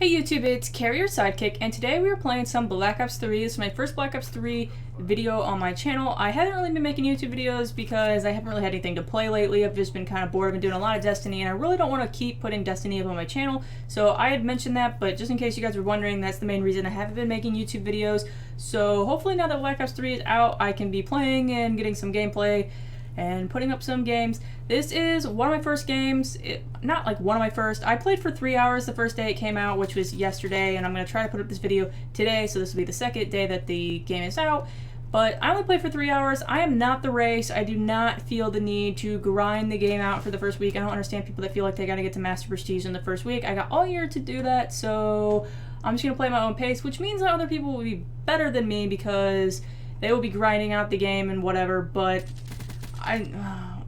Hey YouTube, it's Kari, your sidekick, and today we are playing some Black Ops 3. This is my first Black Ops 3 video on my channel. I haven't really been making YouTube videos because I haven't really had anything to play lately. I've just been kind of bored. I've been doing a lot of Destiny, and I really don't want to keep putting Destiny up on my channel. So I had mentioned that, but just in case you guys were wondering, that's the main reason I haven't been making YouTube videos. So hopefully now that Black Ops 3 is out, I can be playing and getting some gameplay and putting up some games. This is one of my first games, not like one of my first. I played for 3 hours the first day it came out, which was yesterday, and I'm going to try to put up this video today, so this will be the second day that the game is out. But I only played for 3 hours. I am not the race. I do not feel the need to grind the game out for the first week. I don't understand people that feel like they got to get to Master Prestige in the first week. I got all year to do that, so I'm just going to play my own pace, which means that other people will be better than me because they will be grinding out the game and whatever, but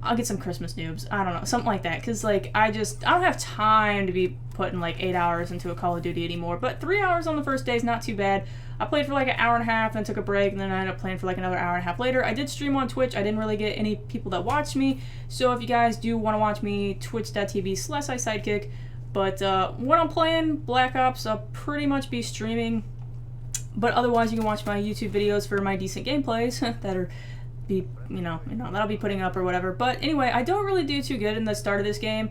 I'll get some Christmas noobs. I don't know, something like that. Because, like, I don't have time to be putting, like, 8 hours into a Call of Duty anymore. But 3 hours on the first day is not too bad. I played for, like, an hour and a half, then took a break, and then I ended up playing for, like, another hour and a half later. I did stream on Twitch. I didn't really get any people that watched me. So if you guys do want to watch me, twitch.tv/iSydekick. But when I'm playing Black Ops, I'll pretty much be streaming. But otherwise, you can watch my YouTube videos for my decent gameplays that are... that'll be putting up or whatever. But anyway, I don't really do too good in the start of this game.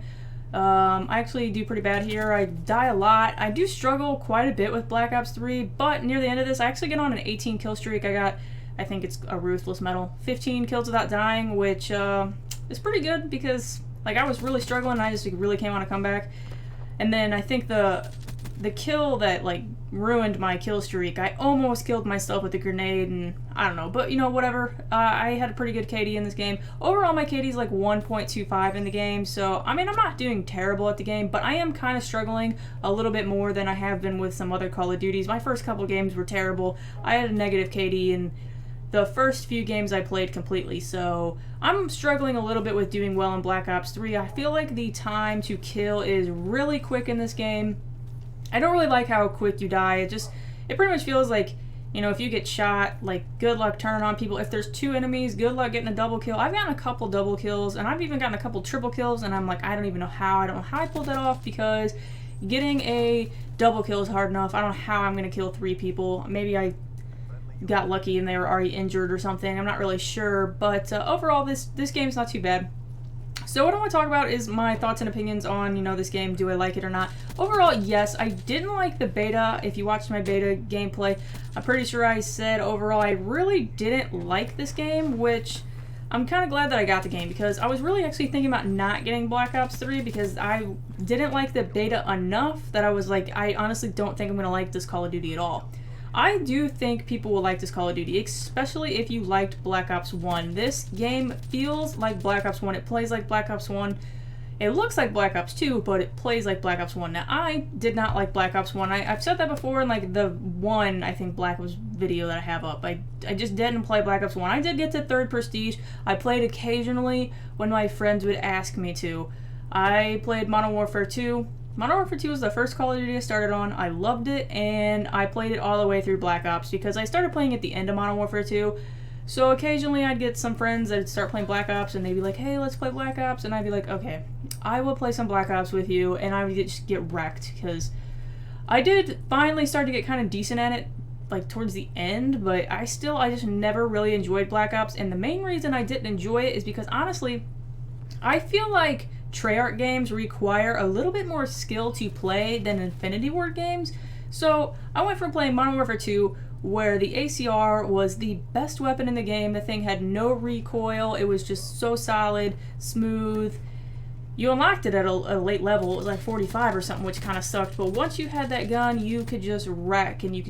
I actually do pretty bad here. I die a lot. I do struggle quite a bit with Black Ops 3, but near the end of this, I actually get on an 18 kill streak. I think it's a ruthless medal, 15 kills without dying, which is pretty good because, like, I was really struggling and I just really came on a comeback. And then I think the kill that, like, ruined my kill streak, I almost killed myself with a grenade, and I don't know, but whatever. I had a pretty good KD in this game. Overall, my KD is like 1.25 in the game, so I mean, I'm not doing terrible at the game, but I am kind of struggling a little bit more than I have been with some other Call of Duties. My first couple games were terrible. I had a negative KD in the first few games I played completely, so I'm struggling a little bit with doing well in Black Ops 3. I feel like the time to kill is really quick in this game. I don't really like how quick you die. It pretty much feels like, if you get shot, like, good luck turning on people. If there's 2 enemies, good luck getting a double kill. I've gotten a couple double kills, and I've even gotten a couple triple kills, and I'm like, I don't even know how. I don't know how I pulled that off, because getting a double kill is hard enough. I don't know how I'm going to kill 3 people. Maybe I got lucky and they were already injured or something. I'm not really sure, but overall, this game's not too bad. So what I want to talk about is my thoughts and opinions on, this game. Do I like it or not? Overall, yes. I didn't like the beta. If you watched my beta gameplay, I'm pretty sure I said overall I really didn't like this game, which I'm kind of glad that I got the game, because I was really actually thinking about not getting Black Ops 3 because I didn't like the beta enough that I was like, I honestly don't think I'm going to like this Call of Duty at all. I do think people will like this Call of Duty, especially if you liked Black Ops 1. This game feels like Black Ops 1. It plays like Black Ops 1. It looks like Black Ops 2, but it plays like Black Ops 1. Now, I did not like Black Ops 1. I've said that before in, like, the one, I think, Black Ops video that I have up. I just didn't play Black Ops 1. I did get to 3rd Prestige. I played occasionally when my friends would ask me to. I played Modern Warfare 2. Modern Warfare 2 was the first Call of Duty I started on. I loved it, and I played it all the way through Black Ops because I started playing at the end of Modern Warfare 2. So occasionally I'd get some friends that'd start playing Black Ops, and they'd be like, hey, let's play Black Ops, and I'd be like, okay, I will play some Black Ops with you, and I would just get wrecked because I did finally start to get kind of decent at it, like, towards the end, but I just never really enjoyed Black Ops, and the main reason I didn't enjoy it is because, honestly, I feel like Treyarch games require a little bit more skill to play than Infinity Ward games. So I went from playing Modern Warfare 2, where the ACR was the best weapon in the game. The thing had no recoil. It was just so solid, smooth. You unlocked it at a late level. It was like 45 or something, which kind of sucked. But once you had that gun, you could just wreck, and you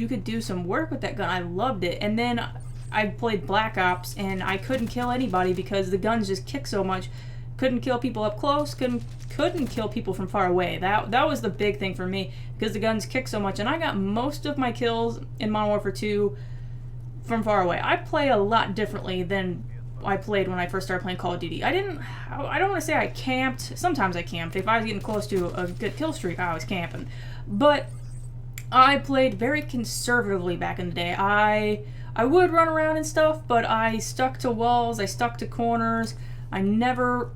could do some work with that gun. I loved it. And then I played Black Ops, and I couldn't kill anybody because the guns just kick so much. Couldn't kill people up close, couldn't kill people from far away. That was the big thing for me, because the guns kick so much, and I got most of my kills in Modern Warfare 2 from far away. I play a lot differently than I played when I first started playing Call of Duty. I don't want to say I camped. Sometimes I camped. If I was getting close to a good kill streak, I was camping. But I played very conservatively back in the day. I would run around and stuff, but I stuck to walls, I stuck to corners. I never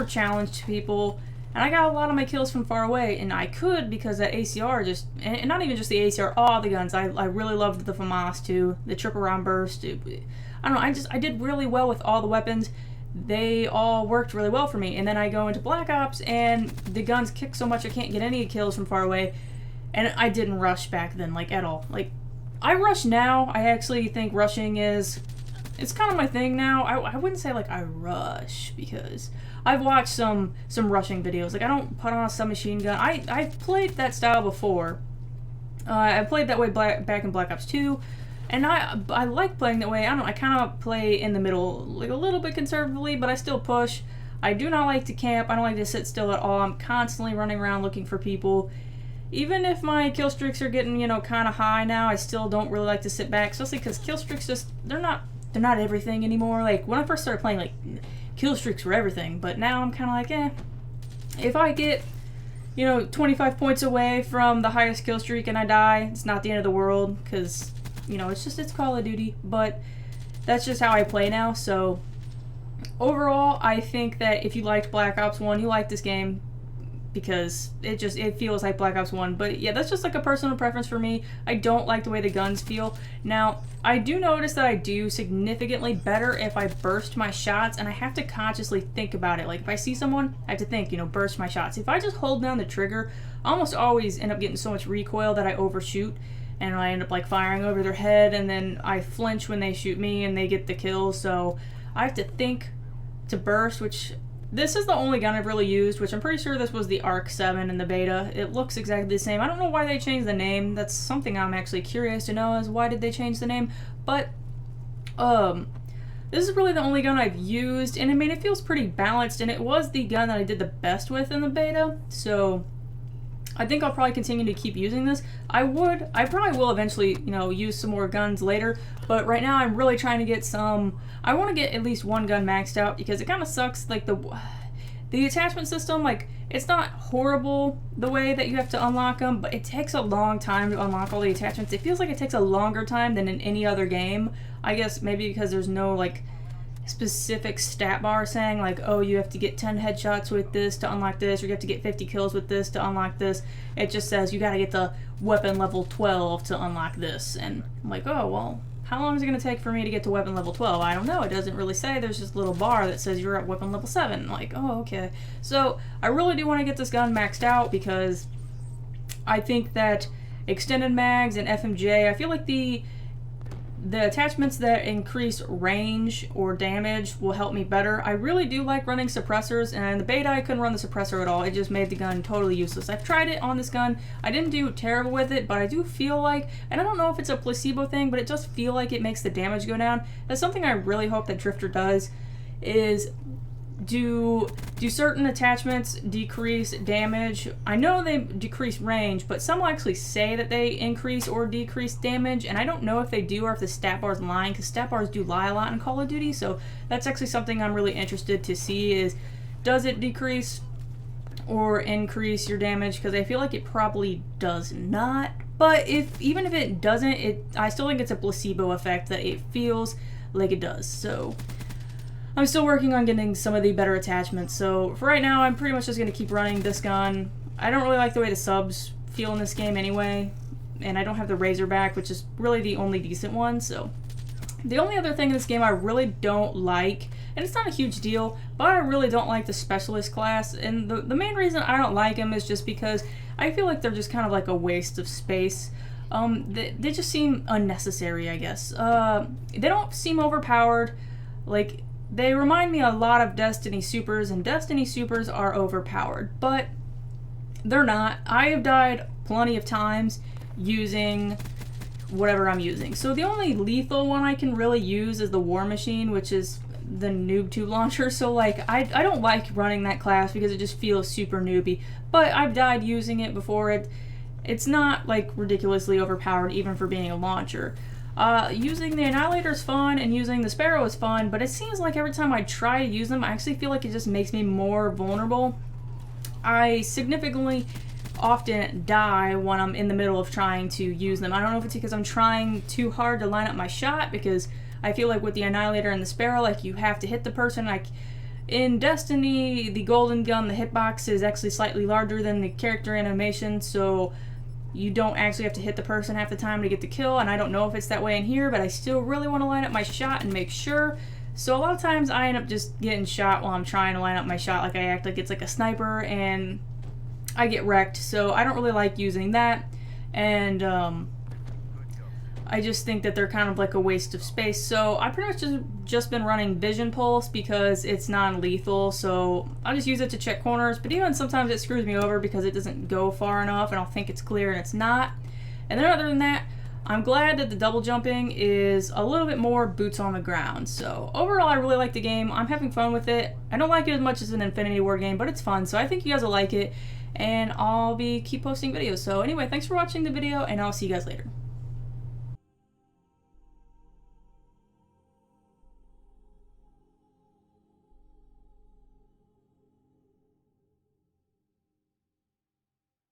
challenged people, And I got a lot of my kills from far away, and I could because that ACR just, and not even just the ACR, all the guns. I really loved the FAMAS too, the triple round burst. I don't know, I did really well with all the weapons. They all worked really well for me. And then I go into Black Ops, and the guns kick so much I can't get any kills from far away. And I didn't rush back then, like, at all. Like, I rush now. I actually think rushing is, it's kind of my thing now. I wouldn't say, like, I rush, because I've watched some rushing videos. Like, I don't put on a submachine gun. I've played that style before. I played that way back in Black Ops 2. And I like playing that way. I kind of play in the middle, like a little bit conservatively, but I still push. I do not like to camp. I don't like to sit still at all. I'm constantly running around looking for people. Even if my kill streaks are getting, you know, kind of high now, I still don't really like to sit back, especially because kill streaks just, they're not everything anymore. Like, when I first started playing, like, kill streaks were everything, but now I'm kind of like, if I get, you know, 25 points away from the highest kill streak and I die, it's not the end of the world, because, you know, it's Call of Duty, but that's just how I play now. So overall, I think that if you liked Black Ops 1, you like this game, because it feels like Black Ops 1. But yeah, that's just like a personal preference for me. I don't like the way the guns feel. Now, I do notice that I do significantly better if I burst my shots, and I have to consciously think about it. Like, if I see someone, I have to think, you know, burst my shots. If I just hold down the trigger, I almost always end up getting so much recoil that I overshoot, and I end up, like, firing over their head, and then I flinch when they shoot me and they get the kill. So I have to think to burst, which this is the only gun I've really used, which I'm pretty sure this was the ARC 7 in the beta. It looks exactly the same. I don't know why they changed the name. That's something I'm actually curious to know, is why did they change the name? But this is really the only gun I've used, and I mean, it feels pretty balanced, and it was the gun that I did the best with in the beta. So I think I'll probably continue to keep using this. I probably will eventually, you know, use some more guns later, but right now I'm really trying to get I want to get at least one gun maxed out, because it kind of sucks, like, the attachment system, like, it's not horrible the way that you have to unlock them, but it takes a long time to unlock all the attachments. It feels like it takes a longer time than in any other game. I guess maybe because there's no, like, specific stat bar saying, like, oh, you have to get 10 headshots with this to unlock this, or you have to get 50 kills with this to unlock this. It just says you gotta get the weapon level 12 to unlock this. And I'm like, oh, well, how long is it gonna take for me to get to weapon level 12? I don't know. It doesn't really say. There's just a little bar that says you're at weapon level 7. I'm like, oh, okay. So I really do want to get this gun maxed out, because I think that extended mags and FMJ, I feel like the attachments that increase range or damage will help me better. I really do like running suppressors, and in the beta I couldn't run the suppressor at all. It just made the gun totally useless. I've tried it on this gun. I didn't do terrible with it, but I do feel like, and I don't know if it's a placebo thing, but it does feel like it makes the damage go down. That's something I really hope that Drifter does, is do certain attachments decrease damage? I know they decrease range, but some will actually say that they increase or decrease damage, and I don't know if they do or if the stat bar's lying, because stat bars do lie a lot in Call of Duty. So that's actually something I'm really interested to see, is does it decrease or increase your damage? Because I feel like it probably does not. But even if it doesn't, I still think it's a placebo effect, that it feels like it does. So I'm still working on getting some of the better attachments. So for right now, I'm pretty much just going to keep running this gun. I don't really like the way the subs feel in this game anyway, and I don't have the Razorback, which is really the only decent one. So the only other thing in this game I really don't like, and it's not a huge deal, but I really don't like the Specialist class. And the main reason I don't like them is just because I feel like they're just kind of like a waste of space. They just seem unnecessary, I guess. They don't seem overpowered. Like, they remind me a lot of Destiny Supers, and Destiny Supers are overpowered, but they're not. I have died plenty of times using whatever I'm using. So the only lethal one I can really use is the War Machine, which is the noob tube launcher. So, like, I don't like running that class because it just feels super newbie, but I've died using it before. It's not, like, ridiculously overpowered even for being a launcher. Using the Annihilator is fun, and using the Sparrow is fun, but it seems like every time I try to use them, I actually feel like it just makes me more vulnerable. I significantly often die when I'm in the middle of trying to use them. I don't know if it's because I'm trying too hard to line up my shot, because I feel like with the Annihilator and the Sparrow, like, you have to hit the person. Like, In Destiny, the golden gun, the hitbox is actually slightly larger than the character animation, so you don't actually have to hit the person half the time to get the kill, and I don't know if it's that way in here, but I still really want to line up my shot and make sure. So a lot of times I end up just getting shot while I'm trying to line up my shot, like I act like it's like a sniper, and I get wrecked, so I don't really like using that, and I just think that they're kind of like a waste of space. So I pretty much just been running Vision Pulse because it's non-lethal, so I'll just use it to check corners, but even sometimes it screws me over because it doesn't go far enough and I'll think it's clear and it's not. And then other than that, I'm glad that the double jumping is a little bit more boots on the ground. So overall, I really like the game. I'm having fun with it. I don't like it as much as an Infinity War game, but it's fun, so I think you guys will like it, and I'll keep posting videos. So anyway, thanks for watching the video, and I'll see you guys later.